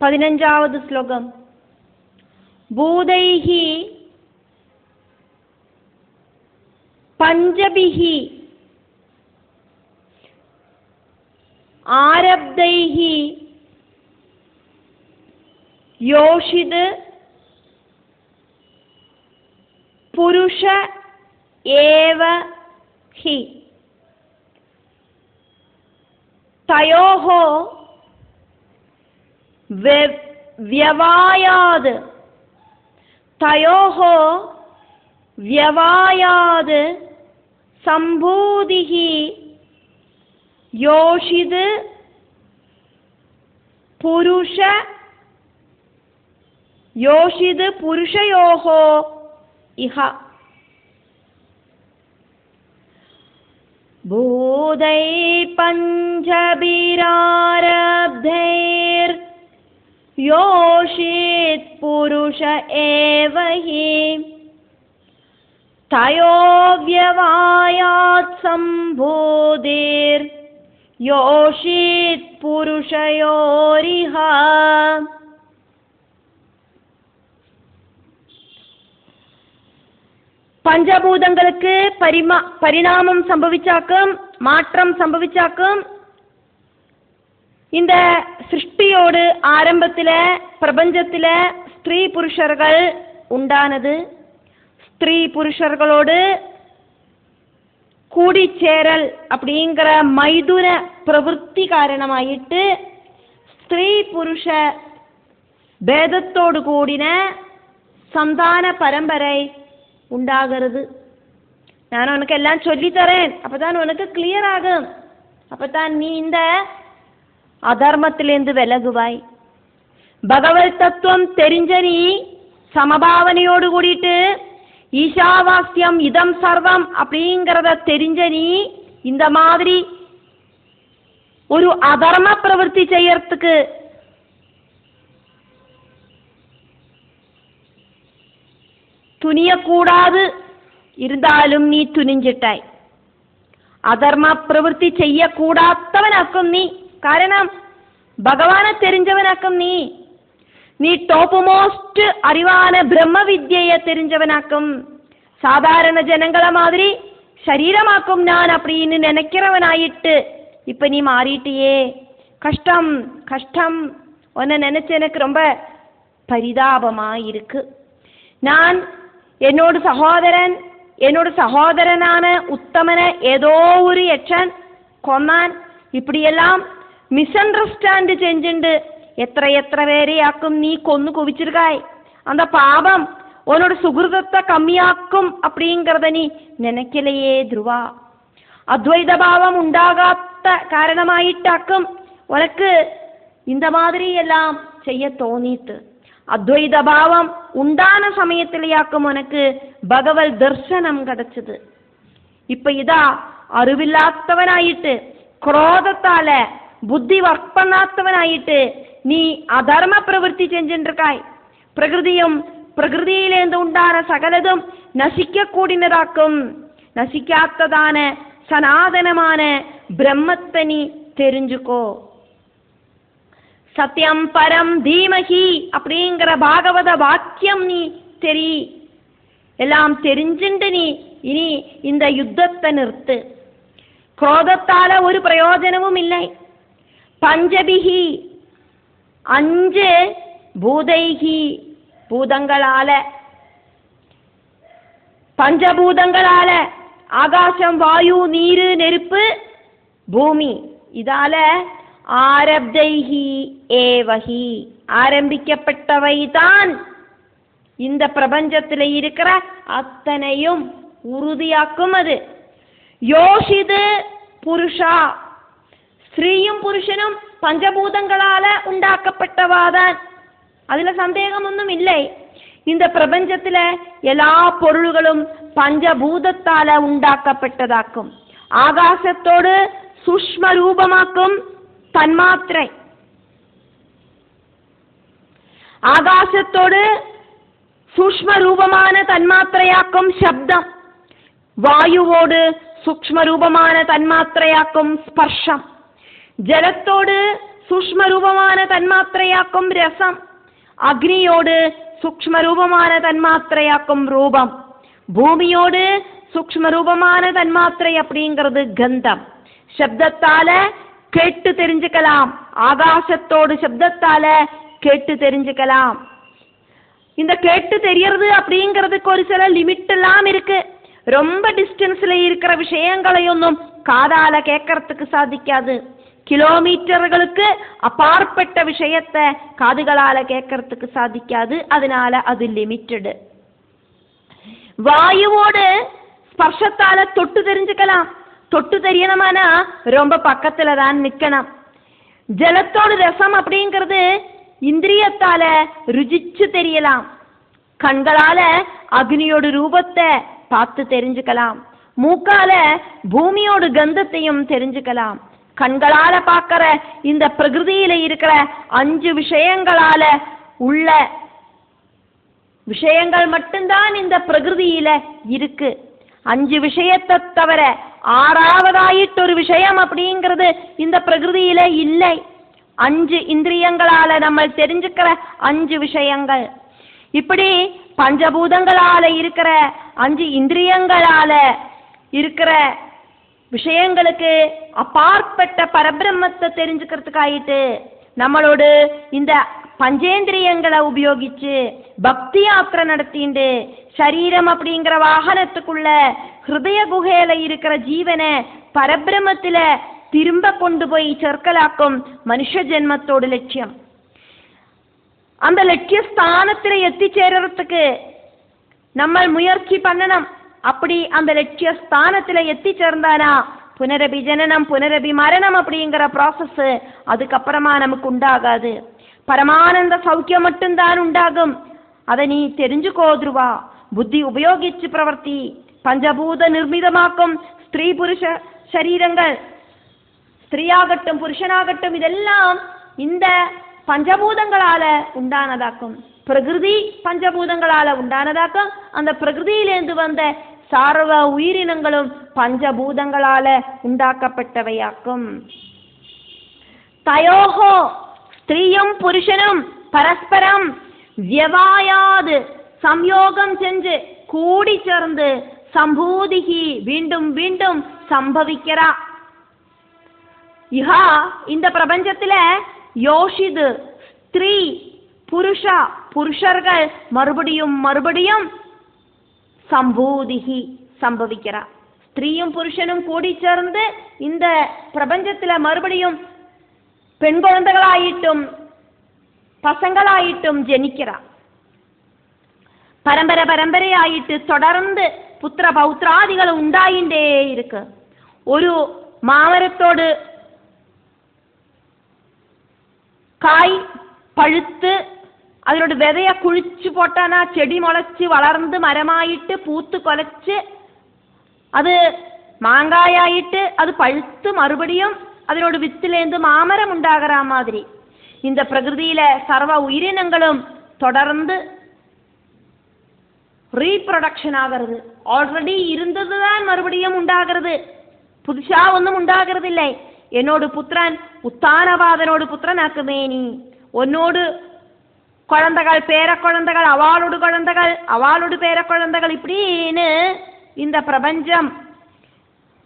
15வது ஸ்லோகம். பூதைஹி பஞ்சபிஹி ஆரப்தைஹி யோஷித் புருஷ ஏவ ஹி தயோஹ व्यवायाद तयोः व्यवायाद संभूतिः योषिद पुरुषयोः इह भूदै पञ्चभिरारब्धैर् योषित् पुरुष एव हि तयो व्यवायात् सम्भूतिर् योषित् पुरुषयोरिह. பஞ்சபூதங்களுக்கு பரிணாமம் சம்பவிச்சாக்கும், மாற்றம் சம்பவிச்சாக்கும். இந்த சிருஷ்டியோடு ஆரம்பத்தில் பிரபஞ்சத்தில் ஸ்திரீ புருஷர்கள் உண்டானது. ஸ்திரீ புருஷர்களோடு கூடிச்சேரல் அப்படிங்கிற மைதுன பிரவൃத்தி காரணமாயிட்டு ஸ்திரீ புருஷ பேதத்தோடு கூடின சந்தான பரம்பரை உண்டாகிறது. நான் உனக்கு எல்லாம் சொல்லித்தரேன், அப்பதான் உனக்கு கிளியர் ஆகும். அப்பதான் நீ இந்த அதர்மத்திலிருந்து விலகுவாய். பகவத் தத்துவம் தெரிஞ்ச நீ சமபாவனையோடு கூடிட்டு ஈஷாவாஸ்யம் இதம் சர்வம் அப்படிங்கிறத தெரிஞ்ச நீ இந்த மாதிரி ஒரு அதர்ம பிரவൃத்தி செய்யறதுக்கு துணியக்கூடாது. இருந்தாலும் நீ துணிஞ்சிட்டாய். அதர்ம பிரവൃത്തി ചെയ്യக்கூடாதவനാക്കും നീ. കാരണം ഭഗവാനെ தெரிஞ்சவனாக்கும் നീ. நீ டாப் மோஸ்ட் அறிவான பிரம்ம வித்யையை தெரிஞ்சவனாக்கும். சாதாரண ஜனங்கள மாதிரி சரீரமாக்கும் நான் அப்படின்னு நினைக்கிறவனாயிட்டு இப்ப நீ மாறிட்டியே. கஷ்டம் கஷ்டம். உன்னை நினைச்சு எனக்கு ரொம்ப பரிதாபமா இருக்கு. நான் என்னோட சகோதரனான உத்தமனை ஏதோ ஒரு யட்சன் கொன்னான். இப்படியெல்லாம் மிஸ் அண்டர்ஸ்டாண்ட் செஞ்சுண்டு எത്ര പേരെയാക്കും நீ கொன்னு குவிச்சிருக்காய். அந்த பாபம் உன்னோட சுகிருதத்தை கம்மியாக்கும் அப்படிங்கிறத நீ நினைக்கலையே துருவா. அத்வைத பாவம் உண்டாகாத்த காரணமாயிட்டாக்கும் உனக்கு இந்த மாதிரி எல்லாம் செய்ய தோணித்து. அத்வைத பாவம் உண்டான சமயத்திலேயாக்கும் உனக்கு பகவத் தர்சனம் கிடைச்சது. இப்ப இதா அறிவில்லாதவனாயிட்டு ക്രോധത്താല புத்தி ஒர்க் பண்ணாதவனாயிட்டு நீ அதர்ம பிரவൃத்தி செஞ்சிருக்காய். பிரகிருதியும் பிரகிருதியிலேருந்து உண்டான சகலதும் நசிக்க கூடினதாக்கும். நசிக்காத்ததான சனாதனமான பிரம்மத்தை நீ தெரிஞ்சுக்கோ. சத்தியம் பரம் தீமகி அப்படிங்கிற பாகவத வாக்கியம் நீ எல்லாம் தெரிஞ்சுண்டு நீ இனி இந்த யுத்தத்தை நிறுத்து. ക്രോധത്താല ഒരു പ്രയോജനവും ഇല്ല. പഞ്ചഭിഹി 5 ഭൂതൈഹി ഭൂതങ്ങളാല പഞ്ചഭൂതങ്ങളാല ആകാശം വായു നീര് നെരുപ്പ് ഭൂമി ഇതാല ആരബ്ധൈഹി ഏവഹി ആരംഭിക്കപ്പെട്ടവൈதான் இந்த பிரபஞ்சத்தில் இருக்கிற அத்தனையும் உறுதியாக்கும். அது யோஷிது புருஷா ஸ்திரீயும் புருஷனும் பஞ்சபூதங்களால உண்டாக்கப்பட்டவாதான். அதுல சந்தேகமொன்னும் இல்லை. இந்த பிரபஞ்சத்துல எல்லா பொருள்களும் பஞ்சபூதத்தால உண்டாக்கப்பட்டதாக்கும். ஆகாசத்தோடு சூக்ஷ்ம ரூபமாக்கும் தன்மாத்திரை. ஆகாசத்தோடு சூக்ஷ்ம ரூபமான தன்மாத்திரையாக்கும் சப்தம். வாயுவோடு சூக்ஷ்ம ரூபமான தன்மாத்திரையாக்கும் ஸ்பர்ஷம். ஜலத்தோடு സൂക്ഷ്മരൂപமான തന്മാത്രയാക്കും രസം, അഗ്നിയോട് സൂക്ഷ്മരൂപமான തന്മാത്രയാക്കും ரூபம், பூமியோடு சூக்ஷ்மரூபமான தன்மாத்திரை அப்படிங்கிறது கந்தம். சப்தத்தால கேட்டு தெரிஞ்சுக்கலாம், ஆகாசத்தோடு சப்தத்தால கேட்டு தெரிஞ்சுக்கலாம். இந்த கேட்டு தெரியறது அப்படிங்கிறதுக்கு ஒரு சில லிமிட் எல்லாம் இருக்கு. ரொம்ப டிஸ்டன்ஸ்ல இருக்கிற விஷயங்களையொன்னும் காதால கேட்கறதுக்கு சாதிக்காது. கிலோமீட்டர்களுக்கு அப்பாற்பட்ட விஷயத்தை காதுகளால கேட்கறதுக்கு சாதிக்காது. அதனால அது லிமிட்டடு. வாயுவோடு ஸ்பர்ஷத்தால தொட்டு தெரிஞ்சுக்கலாம். தொட்டு தெரியணுமானா ரொம்ப பக்கத்துல தான் நிக்கணும். ஜலத்தோடு ரசம் அப்படிங்கிறது இந்திரியத்தால ருசிச்சு தெரியலாம். கண்களால அக்னியோட ரூபத்தை பார்த்து தெரிஞ்சுக்கலாம். மூக்கால பூமியோட கந்தத்தையும் தெரிஞ்சுக்கலாம். கண்களால பார்க்கிற இந்த பிரகிருதியில இருக்கிற 5 விஷயங்களால உள்ள விஷயங்கள் மட்டும்தான் இந்த பிரகிருதியில இருக்கு. 5 விஷயத்தை தவிர 6ஆவதாயிட்டு ஒரு விஷயம் அப்படிங்கிறது இந்த பிரகிருதியில இல்லை. 5 இந்திரியங்களால நம்ம தெரிஞ்சுக்கிற 5 விஷயங்கள். இப்படி பஞ்சபூதங்களால இருக்கிற 5 இந்திரியங்களால இருக்கிற விஷயங்களுக்கு அப்பாற்பட்ட பரபிரம்மத்தை தெரிஞ்சுக்கிறதுக்காயிட்டு நம்மளோடு இந்த பஞ்சேந்திரியங்களை உபயோகிச்சு பக்தி யாத்திரை நடத்திண்டு சரீரம் அப்படிங்கிற வாகனத்துக்குள்ள ஹிருதய குகையில இருக்கிற ஜீவனை பரபிரமத்துல திரும்ப கொண்டு போய் சேர்க்கலாக்கும் மனுஷ ஜென்மத்தோட லட்சியம். அந்த லட்சிய ஸ்தானத்துல எத்திச்சேரறதுக்கு நம்ம முயற்சி பண்ணணும். அப்படி அந்த லட்சிய ஸ்தானத்துல எத்திச்சேர்ந்தானா புனரபி ஜனனம் புனரபி மரணம் அப்படிங்கிற ப்ராசஸ் அதுக்கப்புறமா நமக்கு உண்டாகாது. பரமானந்த சௌக்கியம் மட்டும்தான் உண்டாகும். அதை நீ தெரிஞ்சுக்கோ துருவா. புத்தி உபயோகிச்சு பிரவர்த்தி. பஞ்சபூத நிர்மிதமாக்கும் ஸ்திரீ புருஷ சரீரங்கள், ஸ்திரீயாகட்டும் புருஷனாகட்டும், இதெல்லாம் இந்த பஞ்சபூதங்களால உண்டானதாக்கும். பிரகிருதி பஞ்சபூதங்களால உண்டானதாக்கும். அந்த பிரகிருதியிலேருந்து வந்த சர்வ உயிரினங்களும் பஞ்சபூதங்களால உண்டாக்கப்பட்டவையாக்கும். தயோஹோ ஸ்திரீயும் புருஷனும் பரஸ்பரம் வியவாயாது சம்யோகம் செஞ்சு கூடி சேர்ந்து சம்பூதிகி வீண்டும் வீண்டும் சம்பவிக்கிறா. இஹா இந்த பிரபஞ்சத்துல யோஷிது ஸ்திரீ புருஷா புருஷர்கள் மறுபடியும் மறுபடியும் சம்பூதிகி சம்பவிக்கிறா. ஸ்திரீயும் புருஷனும் கூடி சேர்ந்து இந்த பிரபஞ்சத்துல மறுபடியும் பெண் குழந்தைகளாயிட்டும் பசங்களாயிட்டும் ஜனிக்கிறா. பரம்பரை பரம்பரையாயிட்டு தொடர்ந்து புத்திர பௌத்ராதிகள் உண்டாயிண்டே இருக்கு. ஒரு மாமரத்தோடு காய் பழுத்து அதோட விதைய குழிச்சு போட்டானா செடி முளைச்சு வளர்ந்து மரமாயிட்டு பூத்து கொலைச்சு அது மாங்காயாயிட்டு அது பழுத்து மறுபடியும் அதனோட வித்திலேந்து மாமரம் உண்டாகிற மாதிரி இந்த பிரகிருதியில சர்வ உயிரினங்களும் தொடர்ந்து ரீப்ரொடக்ஷன் ஆகிறது. ஆல்ரெடி இருந்ததுதான் மறுபடியும் உண்டாகிறது. புதுசா ஒன்றும் உண்டாகிறது இல்லை. என்னோட புத்திரன் உத்தானவாதனோடு புத்திரனாக்குமே நீ. உன்னோடு குழந்தைகள் பேர குழந்தைகள் அவளோடு பேர குழந்தைகள் இப்படின்னு இந்த பிரபஞ்சம்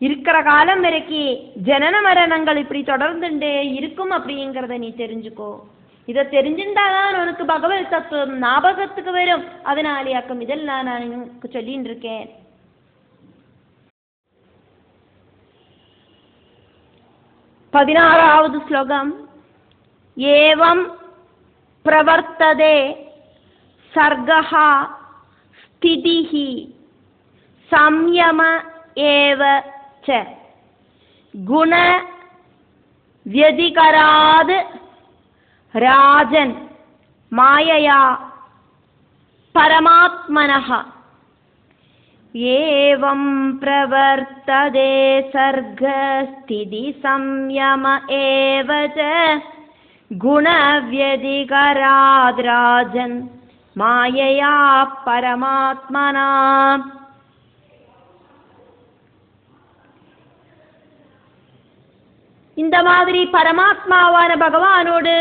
இருக்கிற காலம் வரைக்கும் ஜனன மரணங்கள் இப்படி தொடர்ந்துட்டே இருக்கும் அப்படிங்கிறத நீ தெரிஞ்சுக்கோ. இதை தெரிஞ்சுட்டாதான் உனக்கு பகவத் தத்துவம் ஞாபகத்துக்கு வரும். அதனாலேயாக்கும் இதெல்லாம் நான் உனக்கு சொல்லின்னு இருக்கேன். பதினாறாவது ஸ்லோகம். ஏவம் பிரவர்த்ததே சர்கஹ ஸ்திதிஹி சம்யம ஏவ ச குண வியதிகராத் ராஜன் மாயையா பரமாத்மனஹ. ஏவம் பிரவர்த்ததே சர்க ஸ்திதி சம்யம ஏவ ச குண வியதிகராத் ராஜன் மாயையா பரமாத்மனா. இந்த மாதிரி பரமாத்மாவான பகவானோடு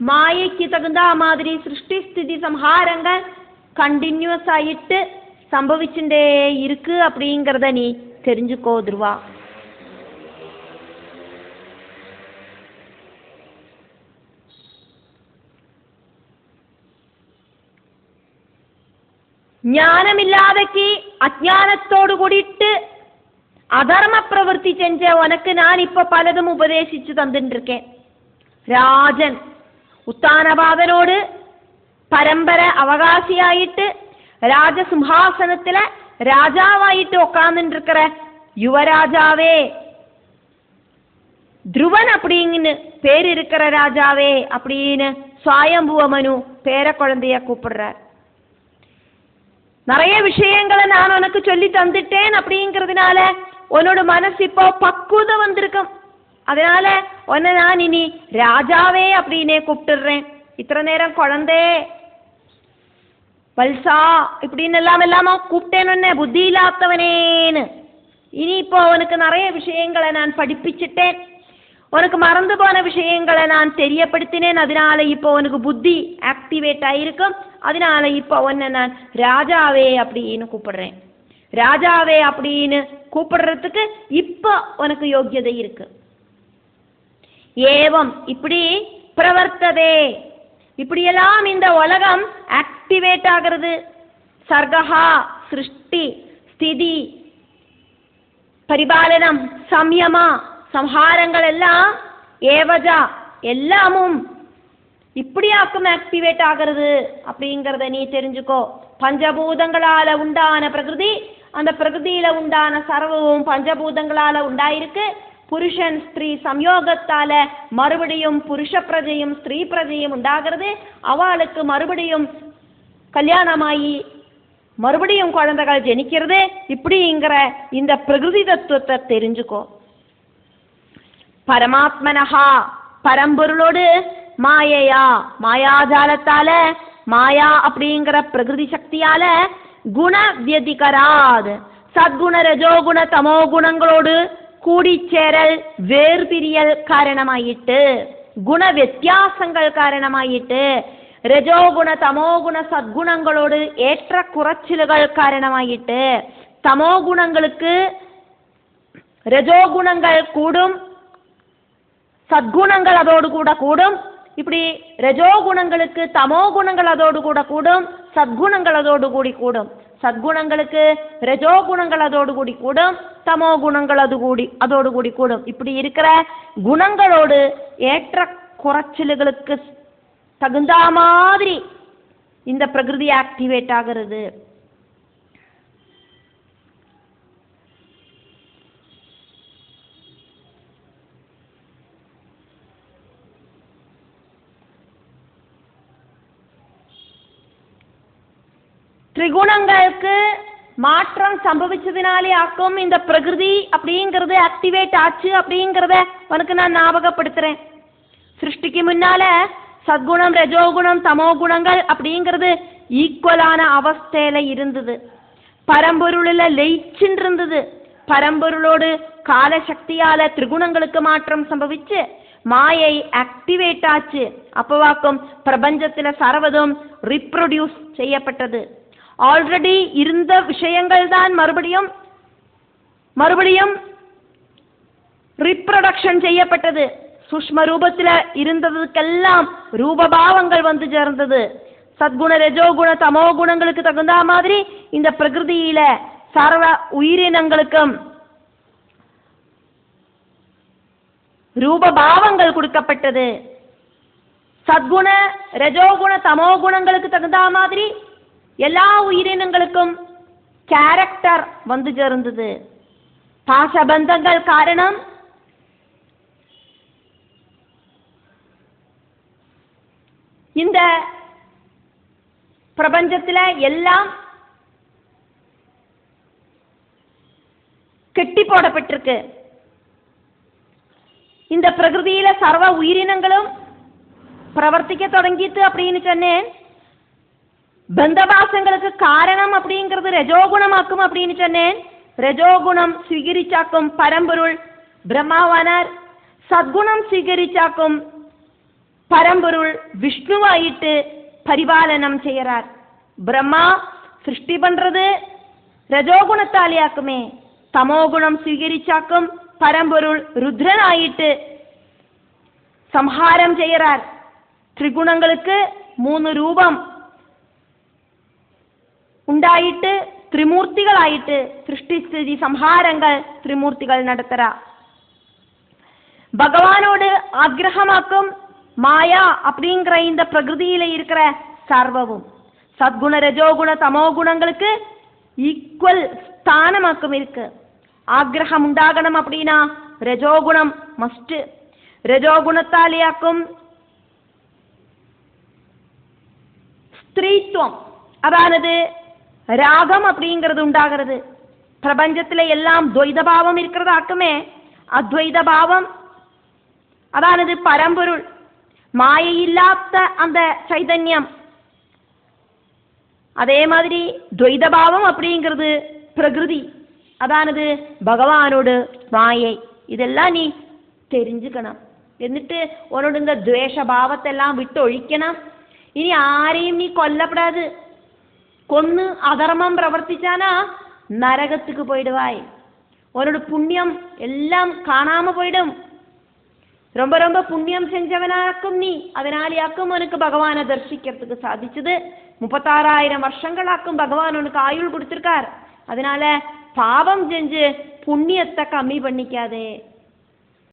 மாயைக்கு தகுந்த மாதிரி சிருஷ்டி ஸ்திதி சம்ஹாரங்கள் கண்டினியூஸ் ஆயிட்டு சம்பவிச்சுட்டே இருக்கு அப்படிங்கிறத நீ தெரிஞ்சுக்கோ துருவா. ஞானமில்லாதக்கு அஜானத்தோடு கூடிட்டு அதர்ம பிரவൃத்தி செஞ்ச உனக்கு நான் இப்ப பலதும் உபதேசிச்சு தந்துட்டு இருக்கேன். ராஜன் உத்தானபாதனோடு பரம்பர அவகாசியாயிட்டு ராஜசிம்ஹாசனத்துல ராஜாவாயிட்டு உட்கார்ந்துட்டு இருக்கிற யுவராஜாவே, துருவன் அப்படின்னு பேர் இருக்கிற ராஜாவே அப்படின்னு சுவாயம்புவ மனு பேர குழந்தைய கூப்பிடுறார். நிறைய விஷயங்களை நான் உனக்கு சொல்லி தந்துட்டேன் அப்படிங்கிறதுனால உன்னோட மனசு இப்போ பக்குவம் வந்திருக்கும். அதனால உன்னை நான் இனி ராஜாவே அப்படின்னே கூப்பிட்டுடுறேன். இத்தனை நேரம் குழந்தை வல்சா இப்படின்னு எல்லாம கூப்பிட்டேன்னு புத்தி இல்லாதவனேன்னு. இனி இப்போ உனக்கு நிறைய விஷயங்களை நான் படிப்பிச்சிட்டேன், உனக்கு மறந்து போன விஷயங்களை நான் தெரியப்படுத்தினேன். அதனால இப்போ உனக்கு புத்தி ஆக்டிவேட் ஆயிருக்கும். அதனால இப்போ உன்னை நான் ராஜாவே அப்படின்னு கூப்பிடுறேன். ராஜாவே அப்படின்னு கூப்பிடுறதுக்கு இப்போ உனக்கு யோக்கியதை இருக்கு. ஏவம் இப்படி பிரவர்த்ததே, இப்படியெல்லாம் இந்த உலகம் ஆக்டிவேட் ஆகிறது. சர்கஹா சிருஷ்டி ஸ்திதி பரிபாலனம் சம்யமா சம்ஹாரங்கள் எல்லாம் ஏவஜா எல்லாமும் இப்படியாக்கும் ஆக்டிவேட் ஆகிறது அப்படிங்கிறத நீ தெரிஞ்சுக்கோ. பஞ்சபூதங்களால உண்டான பிரகிருதி, அந்த பிரகிருதியில உண்டான சர்வமும் பஞ்சபூதங்களால உண்டாயிருக்கு. புருஷன் ஸ்திரீ சம்யோகத்தால மறுபடியும் புருஷ பிரஜையும் ஸ்திரீ பிரஜையும் உண்டாகிறது. அவளுக்கு மறுபடியும் கல்யாணமாயி மறுபடியும் குழந்தைகள் ஜனிக்கிறது. இப்படிங்கிற இந்த பிரகிருதி தத்துவத்தை தெரிஞ்சுக்கோ. பரமாத்மனஹா பரம்பொருளோடு மாயையா மாயாஜாலத்தால மாயா அப்படிங்கிற பிரகிருதி சக்தியால குண வியதிகராத் சத்குண ரஜோகுண தமோ குணங்களோடு கூடிச்சேரல் வேர்பிரியல் காரணமாயிட்டு, குண வித்தியாசங்கள் காரணமாயிட்டு, ரஜோகுண தமோகுண சத்குணங்களோடு ஏற்ற குறைச்சல்கள் காரணமாயிட்டு, தமோ குணங்களுக்கு ரஜோகுணங்கள் கூடும், சத்குணங்கள் அதோடு கூட கூடும். இப்படி ரஜோகுணங்களுக்கு தமோ குணங்கள் அதோடு கூட கூடும், சத்குணங்கள் அதோடு கூடி கூடும். சத்குணங்களுக்கு ரஜோகுணங்கள் அதோடு கூடி கூடும், தமோ குணங்கள் அதோடு கூடி கூடும். இப்படி இருக்கிற குணங்களோடு ஏற்ற குறைச்சல்களுக்கு தகுந்த மாதிரி இந்த பிரகிருதி ஆக்டிவேட் ஆகிறது. திரிகுணங்களுக்கு மாற்றம் சம்பவிச்சதுனாலே ஆக்கும் இந்த பிரகிருதி அப்படிங்கிறது ஆக்டிவேட் ஆச்சு அப்படிங்கிறத உனக்கு நான் ஞாபகப்படுத்துறேன். சிருஷ்டிக்கு முன்னால சத்குணம் ரஜோகுணம் தமோ குணங்கள் அப்படிங்கிறது ஈக்குவலான அவஸ்தையில இருந்தது. பரம்பொருளில் லயிச்சுன்னு இருந்தது. பரம்பொருளோடு காலசக்தியால திரிகுணங்களுக்கு மாற்றம் சம்பவிச்சு மாயை ஆக்டிவேட் ஆச்சு. அப்பவாக்கும் பிரபஞ்சத்துல சர்வதும் ரீப்ரொடியூஸ் செய்யப்பட்டது. ஆல்ரெடி இருந்த விஷயங்கள் தான் மறுபடியும் ரீப்ரொடக்ஷன் செய்யப்பட்டது. சூஷ்ம ரூபத்தில் இருந்ததுக்கெல்லாம் ரூபபாவங்கள் வந்து சேர்ந்தது. சத்குண ரஜோகுண தமோ குணங்களுக்கு தகுந்த மாதிரி இந்த பிரகிருதியில சர்வ உயிரினங்களுக்கும் ரூபபாவங்கள் கொடுக்கப்பட்டது. சத்குண ரஜோகுண தமோ குணங்களுக்கு தகுந்த மாதிரி எல்லா உயிரினங்களுக்கும் கேரக்டர் வந்து சேர்ந்தது. பாசபந்தங்கள் காரணம் இந்த பிரபஞ்சத்துல எல்லாம் கெட்டி போடப்பட்டிருக்கு. இந்த பிரகிருதியில சர்வ உயிரினங்களும் பிரவர்த்திக்க தொடங்கிட்டு அப்படின்னு சொன்னேன். பந்தபாசங்களுக்கு காரணம் அப்படிங்கிறது ரஜோகுணமாக்கும் அப்படின்னு சொன்னேன். ரஜோகுணம் சுவீகரிச்சாக்கும் பரம்பொருள் பிரம்மாவானார். சத்குணம் സ്വീകരിച്ചാക്കും பரம்பொருள் விஷ்ணுவாயிட்டு பரிபாலனம் செய்யறார். பிரம்மா சிருஷ்டி பண்றது ரஜோகுணத்தாலியாக்குமே. தமோகுணம் സ്വീകരിച്ചാக்கும் பரம்பொருள் ருத்ரனாயிட்டு சம்ஹாரம் செய்யறார். ത്രിഗുണങ്ങൾക്ക് 3 രൂപം ഉണ്ടായിട്ട് ത്രിമൂർത്തികളായിട്ട് സൃഷ്ടിസ്ഥിതി സംഹാരങ്ങൾ ത്രിമൂർത്തികൾ നടത്തറ. பகவானோடு ஆக்ரஹமாக்கும் மாயா அப்படிங்கிற இந்த பிரகிருதியில இருக்கிற சர்வமும் சத்குண ரஜோகுண தமோ குணங்களுக்கு ஈக்குவல் ஸ்தானமாக்கும் இருக்கு. ஆக்ரஹம் உண்டாகணும் அப்படின்னா ரஜோகுணம் மஸ்ட். ரஜோகுணத்தாலேயாக்கும் ஸ்திரீத்துவம், அதானது ராகம் அப்படிங்கிறது உண்டாகிறது. பிரபஞ்சத்துல எல்லாம் துவைத பாவம் இருக்கிறதாக்குமே அத்வைத பாவம், அதானது பரம்பொருள் மாயையில்லாத அந்த சைதன்யம். அதே மாதிரி துவைத பாவம் அப்படிங்கிறது பிரகிருதி, அதானது பகவானோடு மாயை. இதெல்லாம் நீ தெரிஞ்சுக்கணும். എന്നിട്ട് உன்னோட இந்த துவேஷ பாவத்தை எல்லாம் விட்டு ஒழிக்கணும். ഇനി ആരെയും നീ കൊല്ലപ്പെടാതെ. കൊന്ന് അധർമ്മം പ്രവർത്തിച്ചാനാ നരകத்துக்கு போயிடுவாய். உன்னோட புண்ணியம் எல்லாம் காணாம போயிடும். ரொம்ப ரொம்ப புண்ணியம் செஞ்சவனாக்கும் நீ. அதனாலேயாக்கும் உனக்கு பகவானை தரிசிக்கிறதுக்கு சாதிச்சது. 36,000 வருஷங்களாக்கும் பகவான் உனக்கு ஆயுள் கொடுத்திருக்கார். அதனால பாவம் செஞ்சு புண்ணியத்தை கம்மி பண்ணிக்காதே.